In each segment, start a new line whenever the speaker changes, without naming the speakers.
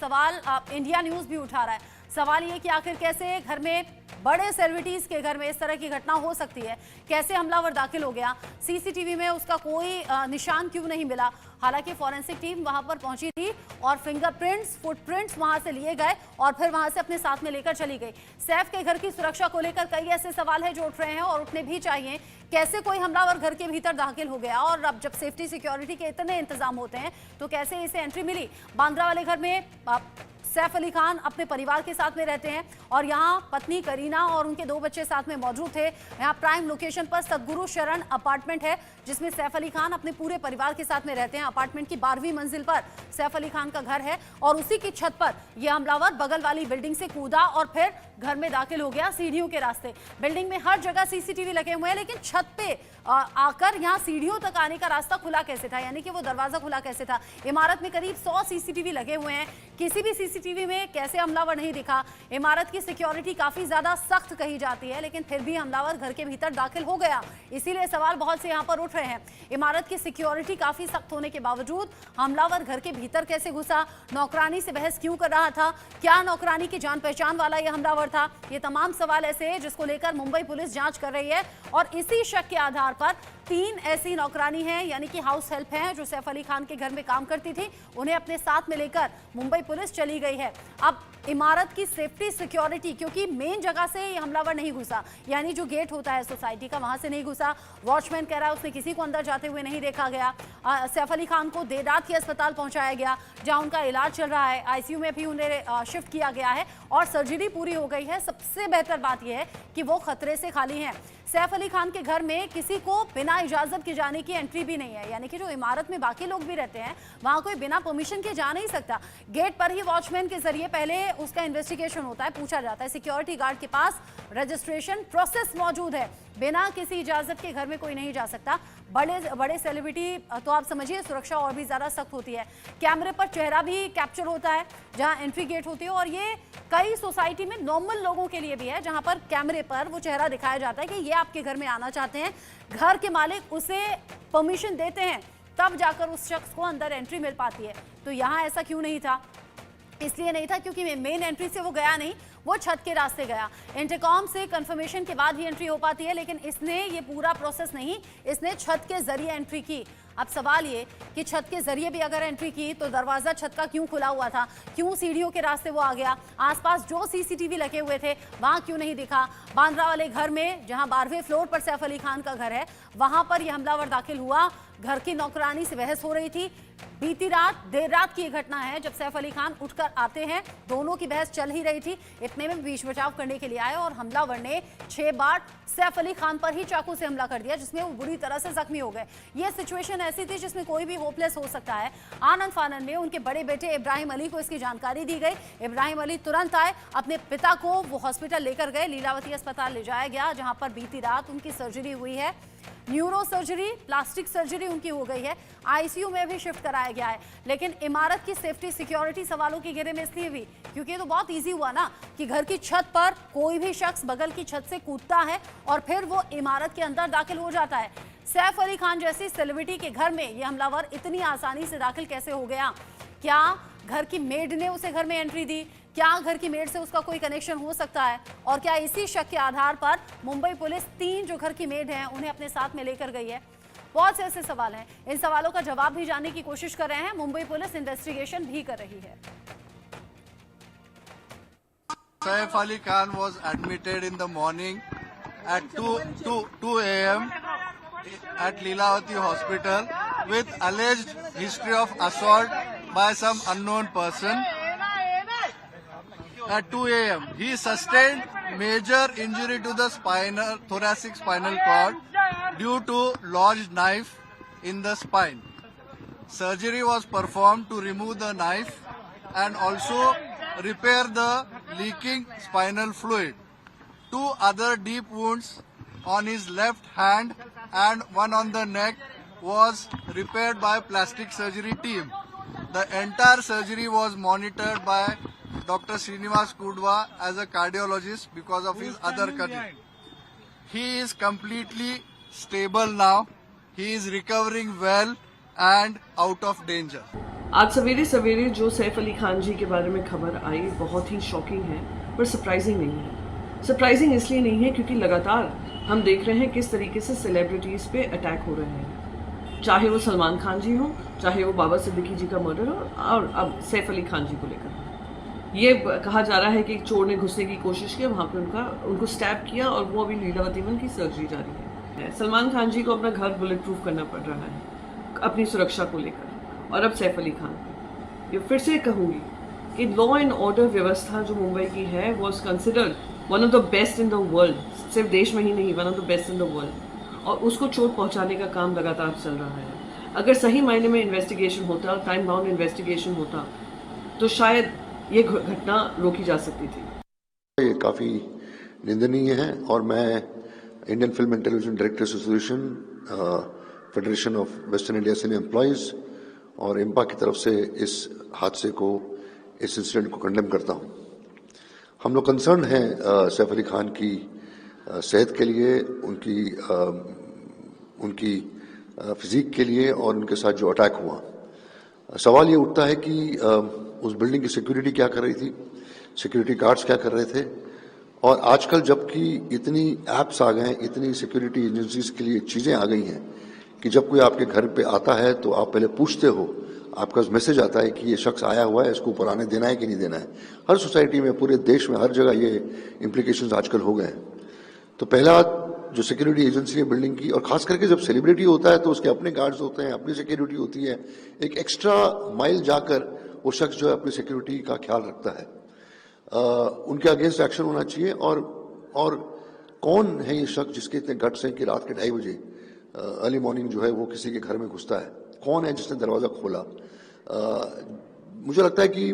सवाल India news भी उठा रहा है। सवाल ये कि आखिर कैसे घर में बड़े सेलिब्रिटीज के घर में इस तरह की घटना हो सकती है, कैसे हमलावर दाखिल हो गया, सीसीटीवी में उसका कोई निशान क्यों नहीं मिला। हालांकि फॉरेंसिक टीम वहां पर पहुंची थी और फिंगरप्रिंट्स, फुटप्रिंट्स वहां से लिए गए और फिर वहां से अपने साथ में लेकर चली गई। सैफ के घर की सुरक्षा को लेकर कई ऐसे सवाल है जो उठ रहे हैं और उठने भी चाहिए। कैसे कोई हमलावर घर के भीतर दाखिल हो गया, और अब जब सेफ्टी सिक्योरिटी के इतने इंतजाम होते हैं तो कैसे इसे एंट्री मिली। बांद्रा वाले घर में सैफ अली खान अपने परिवार के साथ में रहते हैं और यहाँ पत्नी करीना और उनके 2 बच्चे साथ में मौजूद थे। यहाँ प्राइम लोकेशन पर सतगुरु शरण अपार्टमेंट है जिसमें सैफ अली खान अपने पूरे परिवार के साथ में रहते हैं। अपार्टमेंट की 12वीं मंजिल पर सैफ अली खान का घर है और उसी की छत पर यह हमलावर बगल वाली बिल्डिंग से कूदा और फिर घर में दाखिल हो गया सीढ़ियों के रास्ते। बिल्डिंग में हर जगह सीसीटीवी लगे हुए हैं, लेकिन छत पे आकर यहाँ सीढ़ियों तक आने का रास्ता खुला कैसे था, यानी कि वो दरवाजा खुला कैसे था। इमारत में करीब 100 सीसीटीवी लगे हुए हैं, किसी भी सीसीटीवी में कैसे हमलावर नहीं दिखा। इमारत की सिक्योरिटी काफी ज्यादा सख्त कही जाती है, लेकिन फिर भी हमलावर घर के भीतर दाखिल हो गया। इसीलिए सवाल बहुत से यहाँ पर उठ रहे हैं। इमारत की सिक्योरिटी काफी सख्त होने के बावजूद हमलावर घर के भीतर कैसे घुसा, नौकरानी से बहस क्यों कर रहा था, क्या नौकरानी की जान पहचान वाला यह हमलावर था। ये तमाम सवाल ऐसे हैं जिसको लेकर मुंबई पुलिस जांच कर रही है और इसी शक के आधार पर 3 ऐसी नौकरानी हैं, यानी कि हाउस हेल्प हैं, जो सैफ अली खान के घर में काम करती थी, उन्हें अपने साथ में लेकर मुंबई पुलिस चली गई है। अब इमारत की सेफ्टी सिक्योरिटी, क्योंकि मेन जगह से ये हमलावर नहीं घुसा, यानी जो गेट होता है सोसाइटी का वहां से नहीं घुसा। वॉचमैन कह रहा है उसने किसी को अंदर जाते हुए नहीं देखा गया। सैफ अली खान को देर रात के अस्पताल पहुंचाया गया जहां उनका इलाज चल रहा है। आईसीयू में भी उन्हें शिफ्ट किया गया है और सर्जरी पूरी हो गई है। सबसे बेहतर बात यह है कि वो खतरे से खाली हैं। सैफ अली खान के घर में किसी को बिना इजाजत के जाने की एंट्री भी नहीं है, यानी कि जो इमारत में बाकी लोग भी रहते हैं वहां कोई बिना परमिशन के जा नहीं सकता। गेट पर ही वॉचमैन के जरिए पहले उसका इन्वेस्टिगेशन होता है, पूछा जाता है। सिक्योरिटी गार्ड के पास रजिस्ट्रेशन प्रोसेस मौजूद है, बिना किसी इजाजत के घर में कोई नहीं जा सकता। बड़े सेलिब्रिटी तो आप समझिए सुरक्षा और भी ज्यादा सख्त होती है। कैमरे पर चेहरा भी कैप्चर होता है जहां एंट्री गेट होती है, और ये कई सोसाइटी में नॉर्मल लोगों के लिए भी है जहां पर कैमरे पर वो चेहरा दिखाया जाता है कि ये आपके घर में आना चाहते हैं। घर के मालिक उसे परमिशन देते हैं, तब जाकर उस शख्स को अंदर एंट्री मिल पाती है। तो यहाँ ऐसा क्यों नहीं था? इसलिए नहीं था क्योंकि मेन एंट्री से वो गया नहीं, वो छत के रास्ते गया। इंटरकॉम से कंफर्मेशन के बाद ही एंट्री हो पाती है, लेकिन इसने ये पूरा प्रोसेस नहीं, इसने छत के जरिए एंट्री की। अब सवाल ये कि छत के जरिए भी अगर एंट्री की तो दरवाजा छत का क्यों खुला हुआ था, क्यों सीढ़ियों के रास्ते वो आ गया, आसपास जो सीसीटीवी लगे हुए थे वहां क्यों नहीं दिखा। बांद्रा वाले घर में जहां 12वें फ्लोर पर सैफ अली खान का घर है, वहां पर यह हमलावर दाखिल हुआ। घर की नौकरानी से बहस हो रही थी। बीती रात देर रात की घटना है जब सैफ अली खान उठकर आते हैं, दोनों की बहस चल ही रही थी। इतने में बीच बचाव करने के लिए आए और हमलावर ने 6 बार सैफ अली खान पर ही चाकू से हमला कर दिया, जिसमें वो बुरी तरह से जख्मी हो गए। ये सिचुएशन ऐसी थी जिसमें कोई भी होपलेस हो सकता है। आनंद फानन में उनके बड़े बेटे इब्राहिम अली को इसकी जानकारी दी गई। इब्राहिम अली तुरंत आए, अपने पिता को वो हॉस्पिटल लेकर गए, लीलावती अस्पताल ले जाया गया, जहां पर बीती रात उनकी सर्जरी हुई है। न्यूरो सर्जरी, प्लास्टिक सर्जरी उनकी हो गई है। आईसीयू में भी शिफ्ट कराया गया है। लेकिन इमारत की सेफ्टी सिक्योरिटी सवालों की घेरे में इसलिए भी क्योंकि ये तो बहुत इजी हुआ ना कि घर की छत पर कोई भी शख्स बगल की छत से कूदता है और फिर वो इमारत के अंदर दाखिल हो जाता है। सैफ अली खान जैसी सेलिब्रिटी के घर में ये हमलावर इतनी आसानी से दाखिल कैसे हो गया? क्या घर की मेड ने उसे घर में एंट्री दी? क्या घर की मेड से उसका कोई कनेक्शन हो सकता है? और क्या इसी शक के आधार पर मुंबई पुलिस 3 जो घर की मेड हैं उन्हें अपने साथ में लेकर गई है? बहुत से ऐसे सवाल हैं। इन सवालों का जवाब भी जानने की कोशिश कर रहे हैं। मुंबई पुलिस इन्वेस्टिगेशन भी कर रही है।
Saif Ali Khan was admitted in the morning at 2 a.m. at Leelavati Hospital with alleged history of assault by some unknown person. At 2 a.m. he sustained major injury to the thoracic spinal cord due to lodged knife in the spine. Surgery was performed to remove the knife and also repair the leaking spinal fluid. 2 other deep wounds on his left hand and one on the neck was repaired by plastic surgery team. The entire surgery was monitored by Dr. Srinivas Kudwa as a cardiologist because of his other condition. He is completely stable now. He is recovering well and out of danger.
आज सवेरे सवेरे जो सैफ अली खान जी के बारे में खबर आई बहुत ही shocking है, पर सरप्राइजिंग नहीं है। सरप्राइजिंग इसलिए नहीं है क्योंकि लगातार हम देख रहे हैं किस तरीके से सेलिब्रिटीज़ पे अटैक हो रहे हैं, चाहे वो सलमान खान जी हों, चाहे वो बाबा सिद्दीकी जी का मर्डर हो, और अब सैफ अली खान जी को लेकर ये कहा जा रहा है कि एक चोर ने घुसने की कोशिश की, वहाँ पे उनको स्टैप किया और वो अभी लीलावती में उनकी सर्जरी जारी है। सलमान खान जी को अपना घर बुलेट प्रूफ करना पड़ रहा है अपनी सुरक्षा को लेकर, और अब सैफ अली खान। ये फिर से कहूँगी कि लॉ एंड ऑर्डर व्यवस्था जो मुंबई की है was considered one of the best in the world, सिर्फ देश में ही नहीं, one of the best in the world, और उसको चोट पहुंचाने का काम लगातार चल रहा है। अगर सही मायने में इन्वेस्टिगेशन होता, टाइम बाउंड इन्वेस्टिगेशन होता, तो शायद ये घटना रोकी जा सकती थी।
ये काफ़ी निंदनीय है और मैं Indian film and television directors association, federation of western India cine employees और इम्पा की तरफ से इस हादसे को, इस इंसिडेंट को कंडेम करता हूं। हम लोग कंसर्न हैं सैफ अली खान की सेहत के लिए, उनकी फिजिक के लिए और उनके साथ जो अटैक हुआ। सवाल ये उठता है कि उस बिल्डिंग की सिक्योरिटी क्या कर रही थी, सिक्योरिटी गार्ड्स क्या कर रहे थे, और आजकल जबकि इतनी ऐप्स आ गए हैं, इतनी सिक्योरिटी एजेंसीज के लिए चीज़ें आ गई हैं कि जब कोई आपके घर पे आता है तो आप पहले पूछते हो, आपका मैसेज आता है कि ये शख्स आया हुआ है, इसको ऊपर आने देना है कि नहीं देना है। हर सोसाइटी में, पूरे देश में, हर जगह ये इम्प्लीकेशंस आजकल हो गए हैं। तो पहला जो सिक्योरिटी एजेंसी है बिल्डिंग की, और खास करके जब सेलिब्रिटी होता है तो उसके अपने गार्ड्स होते हैं, अपनी सिक्योरिटी होती है, एक एक्स्ट्रा माइल जाकर वो शख्स जो है अपनी सिक्योरिटी का ख्याल रखता है। उनके अगेंस्ट एक्शन होना चाहिए। और कौन है ये शख्स जिसके इतने गट्स हैं कि रात के 2:30 बजे अर्ली मॉर्निंग जो है वो किसी के घर में घुसता है? कौन है जिसने दरवाज़ा खोला? मुझे लगता है कि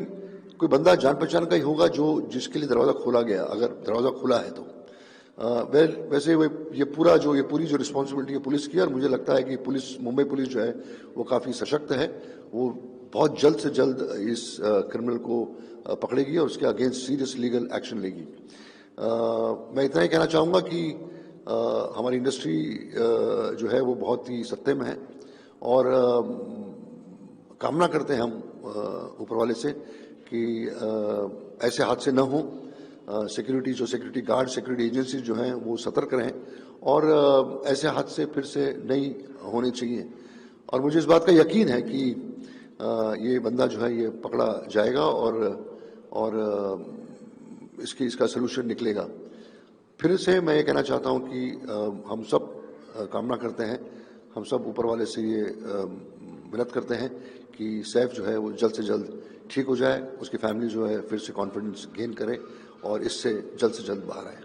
कोई बंदा जान पहचान का ही होगा जिसके लिए दरवाज़ा खोला गया, अगर दरवाज़ा खुला है तो। वैसे ये पूरी जो रिस्पॉन्सिबिलिटी है पुलिस की, और मुझे लगता है कि मुंबई पुलिस जो है वो काफ़ी सशक्त है, वो बहुत जल्द से जल्द इस क्रिमिनल को पकड़ेगी और उसके अगेंस्ट सीरियस लीगल एक्शन लेगी। मैं इतना ही कहना चाहूँगा कि हमारी इंडस्ट्री जो है वो बहुत ही सत्ते में है, और कामना करते हैं हम ऊपर वाले से कि ऐसे हादसे न हों। सिक्योरिटी गार्ड, सिक्योरिटी एजेंसी जो हैं वो सतर्क रहें, और ऐसे हादसे फिर से नहीं होने चाहिए। और मुझे इस बात का यकीन है कि ये बंदा जो है ये पकड़ा जाएगा और इसका सलूशन निकलेगा। फिर से मैं ये कहना चाहता हूँ कि हम सब कामना करते हैं, हम सब ऊपर वाले से ये विनती करते हैं कि सैफ जो है वो जल्द से जल्द ठीक हो जाए, उसकी फैमिली जो है फिर से कॉन्फिडेंस गेन करे और इससे जल्द से जल्द बाहर आए।